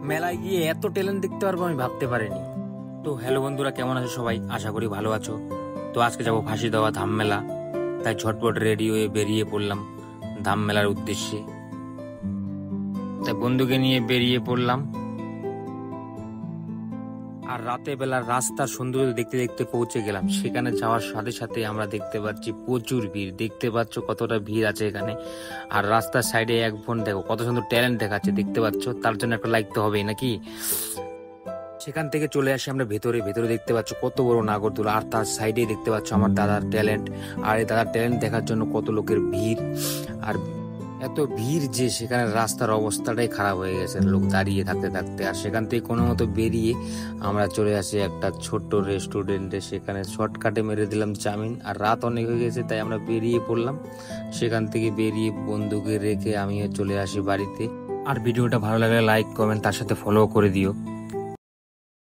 মেলায় গিয়ে এত ট্যালেন্ট দেখতে পারবো আমি ভাবতে পারিনি। তো হ্যালো বন্ধুরা, কেমন আছো সবাই? আশা করি ভালো আছো। তো আজকে যাবো ফাঁসি দেওয়া ধাম মেলা, তাই ঝটপট রেডি হয়ে বেরিয়ে পড়লাম ধাম মেলার উদ্দেশ্যে। তাই বন্ধুকে নিয়ে বেরিয়ে পড়লাম। আর রাতে বেলার রাস্তার সৌন্দর্য দেখতে দেখতে পৌঁছে গেলাম। সেখানে যাওয়ার সাথে সাথে আমরা দেখতে পাচ্ছি প্রচুর ভিড়। দেখতে পাচ্ছ কতটা ভিড় আছে এখানে। আর রাস্তার সাইডে এক বোন দেখো কত সুন্দর ট্যালেন্ট দেখাচ্ছে, দেখতে পাচ্ছ। তার জন্য একটা লাইক তো হবেই নাকি। সেখান থেকে চলে আসি আমরা ভেতরে। ভেতরে দেখতে পাচ্ছ কত বড় নাগরদোলা, আর তার সাইডে দেখতে পাচ্ছ আমার দাদার ট্যালেন্ট। আর এই দাদার ট্যালেন্ট দেখার জন্য কত লোকের ভিড়। আর এত ভিড় যে সেখানে রাস্তার অবস্থাটাই খারাপ হয়ে গেছে লোক দাঁড়িয়ে থাকতে থাকতে। আর সেখান থেকে কোনো মতো বেরিয়ে আমরা চলে আসি একটা ছোট্ট রেস্টুরেন্টে। সেখানে শর্টকাটে মেরে দিলাম চাউমিন। আর রাত অনেক হয়ে গেছে তাই আমরা বেরিয়ে পড়লাম। সেখান থেকে বেরিয়ে বন্ধুকে রেখে আমিও চলে আসি বাড়িতে। আর ভিডিওটা ভালো লাগলে লাইক কমেন্ট তার সাথে ফলো করে দিও।